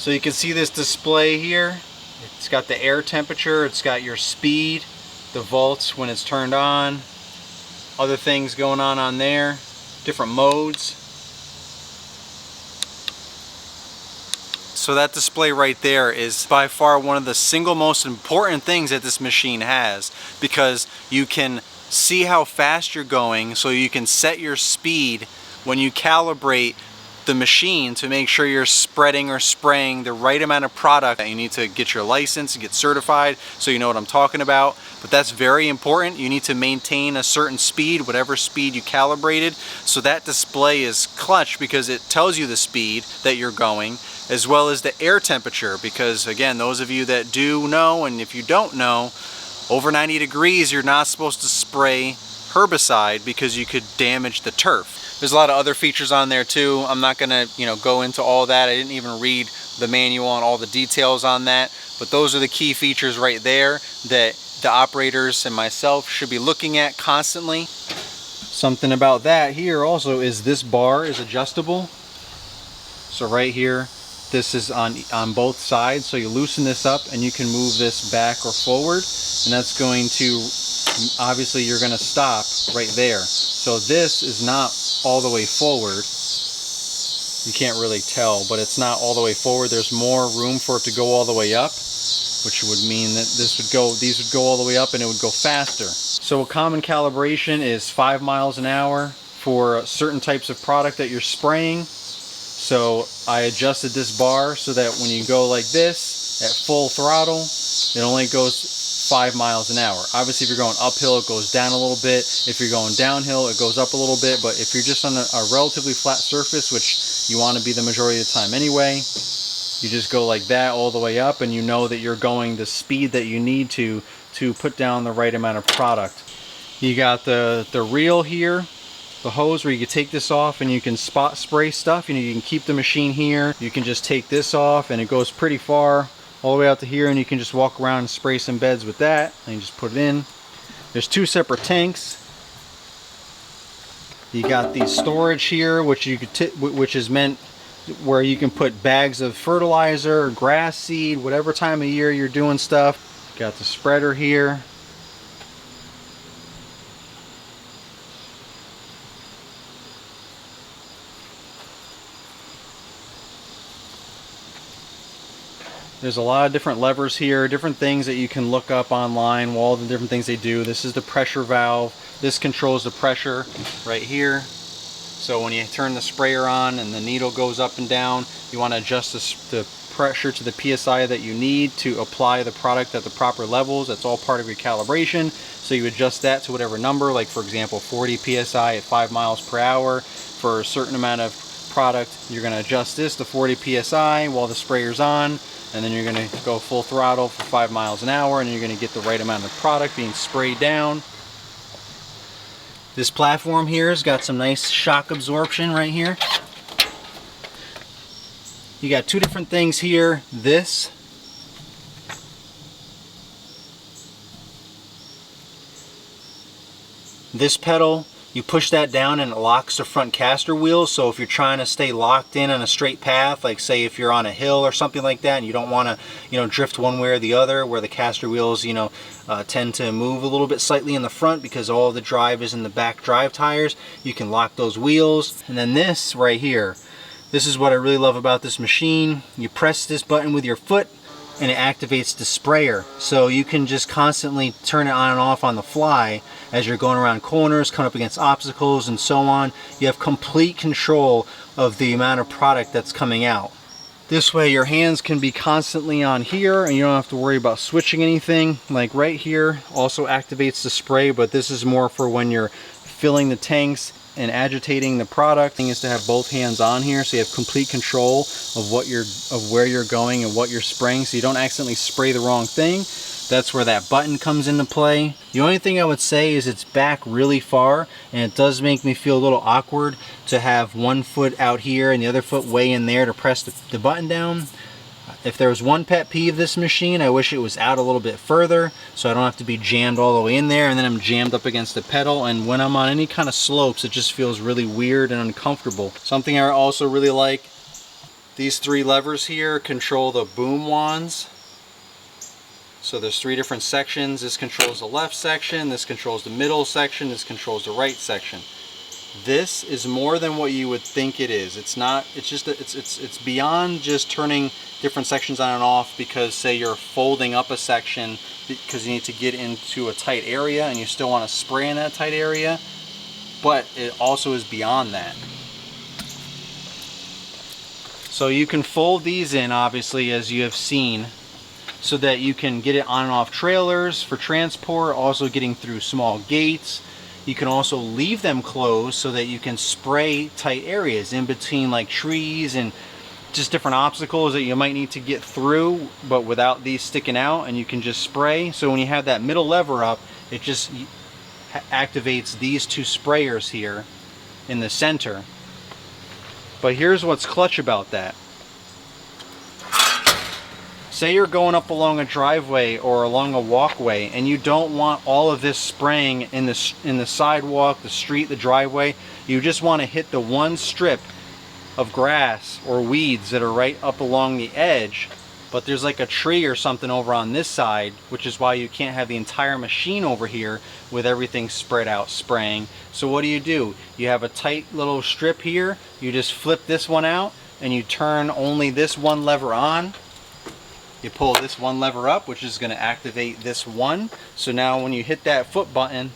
So you can see this display here. It's got the air temperature, it's got your speed, the volts when it's turned on, other things going on there, different modes. So that display right there is by far one of the single most important things that this machine has, because you can see how fast you're going, so you can set your speed when you calibrate the machine to make sure you're spreading or spraying the right amount of product. You need to get your license and get certified so you know what I'm talking about. But that's very important. You need to maintain a certain speed, whatever speed you calibrated. So that display is clutch because it tells you the speed that you're going, as well as the air temperature, because again, those of you that do know, and if you don't know, over 90 degrees you're not supposed to spray herbicide because you could damage the turf. There's a lot of other features on there too. I'm not gonna, go into all that. I didn't even read the manual and all the details on that, but those are the key features right there that the operators and myself should be looking at constantly. Something about that here also is this bar is adjustable. So right here, this is on both sides, so you loosen this up and you can move this back or forward, and that's going to, obviously you're going to stop right there. So this is not all the way forward. You can't really tell, but it's not all the way forward. There's more room for it to go all the way up, which would mean that these would go all the way up and it would go faster. So a common calibration is 5 miles an hour for certain types of product that you're spraying. So I adjusted this bar so that when you go like this at full throttle, it only goes 5 miles an hour. Obviously, if you're going uphill, it goes down a little bit. If you're going downhill, it goes up a little bit. But if you're just on a relatively flat surface, which you want to be the majority of the time anyway, you just go like that all the way up, and you know that you're going the speed that you need to put down the right amount of product. You got the reel here, the hose where you can take this off and you can spot spray stuff. You can keep the machine here. You can just take this off and it goes pretty far all the way out to here, and you can just walk around and spray some beds with that and you just put it in. There's 2 separate tanks. You got the storage here, which is meant where you can put bags of fertilizer, grass seed, whatever time of year you're doing stuff. Got the spreader here. There's a lot of different levers here, different things that you can look up online, all the different things they do. This is the pressure valve. This controls the pressure right here. So when you turn the sprayer on and the needle goes up and down, you want to adjust the pressure to the PSI that you need to apply the product at the proper levels. That's all part of your calibration. So you adjust that to whatever number, like for example 40 PSI at 5 miles per hour. For a certain amount of product, you're going to adjust this to 40 PSI while the sprayer's on. And then you're going to go full throttle for 5 miles an hour, and you're going to get the right amount of product being sprayed down. This platform here has got some nice shock absorption right here. You got 2 different things here. This pedal, you push that down and it locks the front caster wheel. So if you're trying to stay locked in on a straight path, like say if you're on a hill or something like that and you don't want to drift one way or the other, where the caster wheels tend to move a little bit slightly in the front because all the drive is in the back drive tires, you can lock those wheels. And then this right here, this is what I really love about this machine. You press this button with your foot and it activates the sprayer, so you can just constantly turn it on and off on the fly as you're going around corners, coming up against obstacles and so on. You have complete control of the amount of product that's coming out. This way your hands can be constantly on here and you don't have to worry about switching anything. Like right here also activates the spray, but this is more for when you're filling the tanks and agitating the product. The thing is to have both hands on here so you have complete control of where you're going and what you're spraying, so you don't accidentally spray the wrong thing. That's where that button comes into play. The only thing I would say is it's back really far, and it does make me feel a little awkward to have one foot out here and the other foot way in there to press the button down. If there was one pet peeve of this machine, I wish it was out a little bit further so I don't have to be jammed all the way in there and then I'm jammed up against the pedal, and when I'm on any kind of slopes it just feels really weird and uncomfortable. Something I also really like These 3 levers here control the boom wands. So there's 3 different sections. This controls the left section, this controls the middle section, this controls the right section. This is more than what you would think it is. It's not, it's just, it's beyond just turning different sections on and off, because say you're folding up a section because you need to get into a tight area and you still want to spray in that tight area, but it also is beyond that. So you can fold these in, obviously, as you have seen, so that you can get it on and off trailers for transport, also getting through small gates. You can also leave them closed so that you can spray tight areas in between, like trees and just different obstacles that you might need to get through, but without these sticking out, and you can just spray. So when you have that middle lever up, it just activates these 2 sprayers here in the center. But here's what's clutch about that. Say you're going up along a driveway or along a walkway and you don't want all of this spraying in the sidewalk, the street, the driveway. You just want to hit the one strip of grass or weeds that are right up along the edge, but there's like a tree or something over on this side, which is why you can't have the entire machine over here with everything spread out spraying. So what do? You have a tight little strip here, you just flip this one out and you turn only this one lever on. You pull this one lever up, which is going to activate this one. So now when you hit that foot button,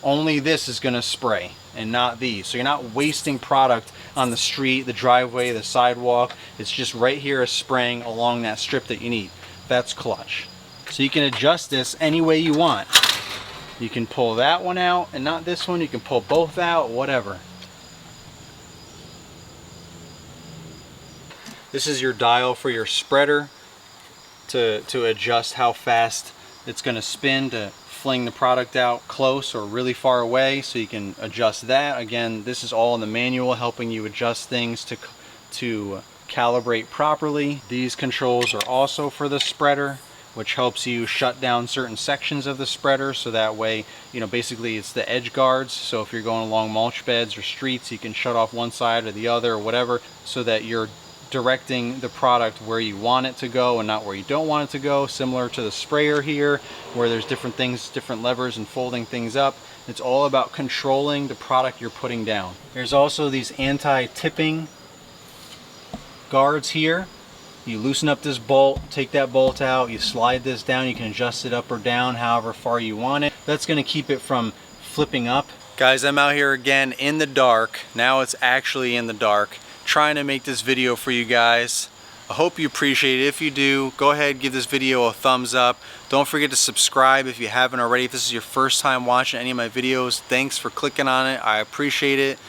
only this is going to spray and not these. So you're not wasting product on the street, the driveway, the sidewalk. It's just right here is spraying along that strip that you need. That's clutch. So you can adjust this any way you want. You can pull that one out and not this one. You can pull both out, whatever. This is your dial for your spreader to adjust how fast it's going to spin to fling the product out close or really far away, so you can adjust that. Again, this is all in the manual, helping you adjust things to calibrate properly. These controls are also for the spreader, which helps you shut down certain sections of the spreader, so that way, you know, basically it's the edge guards. So if you're going along mulch beds or streets, you can shut off one side or the other or whatever, so that you're directing the product where you want it to go and not where you don't want it to go. Similar to the sprayer here, where there's different things, different levers and folding things up. It's all about controlling the product you're putting down. There's also these anti-tipping guards here. You loosen up this bolt, take that bolt out, you slide this down, you can adjust it up or down however far you want it. That's going to keep it from flipping up. Guys, I'm out here again in the dark. Now it's actually in the dark, trying to make this video for you guys. I hope you appreciate it. If you do, go ahead, give this video a thumbs up. Don't forget to subscribe if you haven't already. If this is your first time watching any of my videos, thanks for clicking on it. I appreciate it.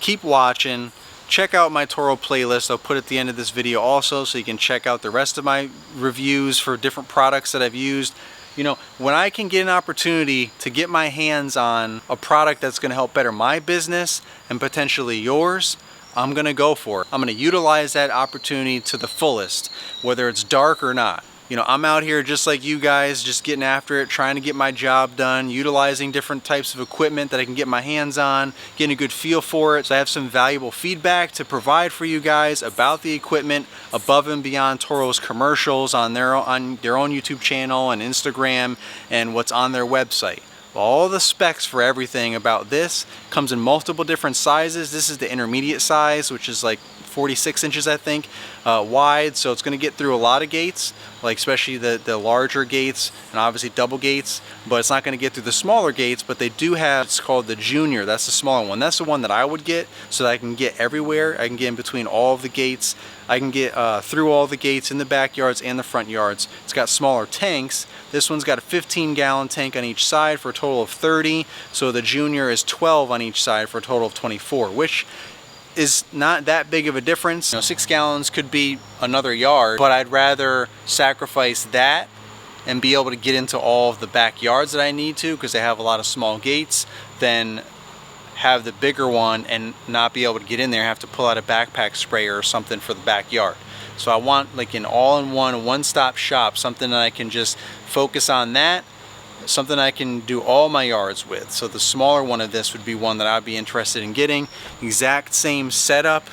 Keep watching. Check out my Toro playlist. I'll put at the end of this video also, so you can check out the rest of my reviews for different products that I've used. You know, when I can get an opportunity to get my hands on a product that's going to help better my business and potentially yours, I'm gonna go for it. I'm gonna utilize that opportunity to the fullest, whether it's dark or not. You know, I'm out here just like you guys, just getting after it, trying to get my job done, utilizing different types of equipment that I can get my hands on, getting a good feel for it. So I have some valuable feedback to provide for you guys about the equipment above and beyond Toro's commercials on their own YouTube channel and Instagram and what's on their website. All the specs for everything about this comes in multiple different sizes. This is the intermediate size, which is like 46 inches, I think, wide. So it's going to get through a lot of gates, like especially the larger gates and obviously double gates, but it's not going to get through the smaller gates. But they do have, it's called the Junior. That's the smaller one. That's the one that I would get, so that I can get everywhere. I can get in between all of the gates. I can get through all the gates in the backyards and the front yards. It's got smaller tanks. This one's got a 15-gallon tank on each side for a total of 30. So the Junior is 12 on each side for a total of 24, which is not that big of a difference. You know, 6 gallons could be another yard, but I'd rather sacrifice that and be able to get into all of the backyards that I need to, because they have a lot of small gates, than have the bigger one and not be able to get in there, have to pull out a backpack sprayer or something for the backyard. So I want like an all-in-one, one-stop shop, something that I can just focus on, that something I can do all my yards with. So the smaller one of this would be one that I'd be interested in getting. Exact same setup,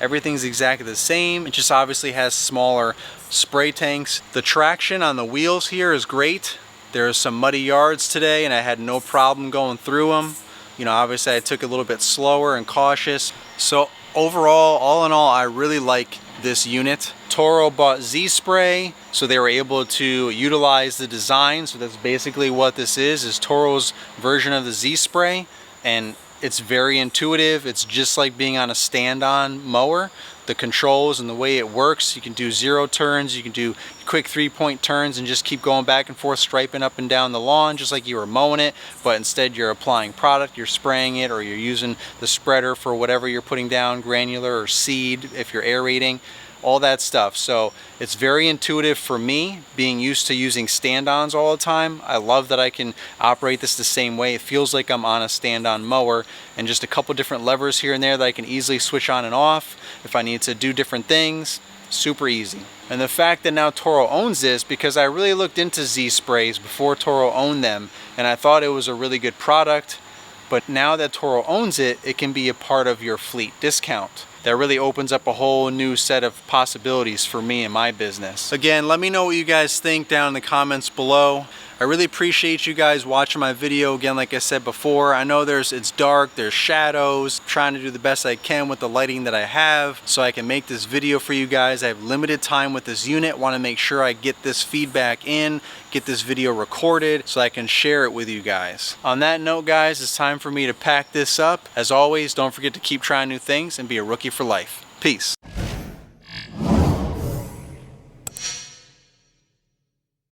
Everything's exactly the same. It just obviously has smaller spray tanks. The traction on the wheels here is great. There's some muddy yards today and I had no problem going through them. You know, obviously I took it a little bit slower and cautious. So overall, all in all, I really like this unit. Toro bought Z-Spray, so they were able to utilize the design. So that's basically what this is Toro's version of the Z-Spray, and it's very intuitive. It's just like being on a stand-on mower. The controls and the way it works, you can do 0 turns, you can do quick 3-point turns and just keep going back and forth, striping up and down the lawn just like you were mowing it, but instead you're applying product, you're spraying it, or you're using the spreader for whatever you're putting down, granular or seed if you're aerating, all that stuff. So it's very intuitive for me, being used to using stand-ons all the time. I love that I can operate this the same way. It feels like I'm on a stand-on mower, and just a couple different levers here and there that I can easily switch on and off if I need to do different things. Super easy. And the fact that now Toro owns this, because I really looked into Z-Sprays before Toro owned them, and I thought it was a really good product, but now that Toro owns it, it can be a part of your fleet discount. That really opens up a whole new set of possibilities for me and my business. Again, let me know what you guys think down in the comments below. I really appreciate you guys watching my video. Again, like I said before, I know it's dark, there's shadows. I'm trying to do the best I can with the lighting that I have so I can make this video for you guys. I have limited time with this unit. Want to make sure I get this feedback in, get this video recorded so I can share it with you guys. On that note, guys, it's time for me to pack this up. As always, don't forget to keep trying new things and be a rookie for life. Peace.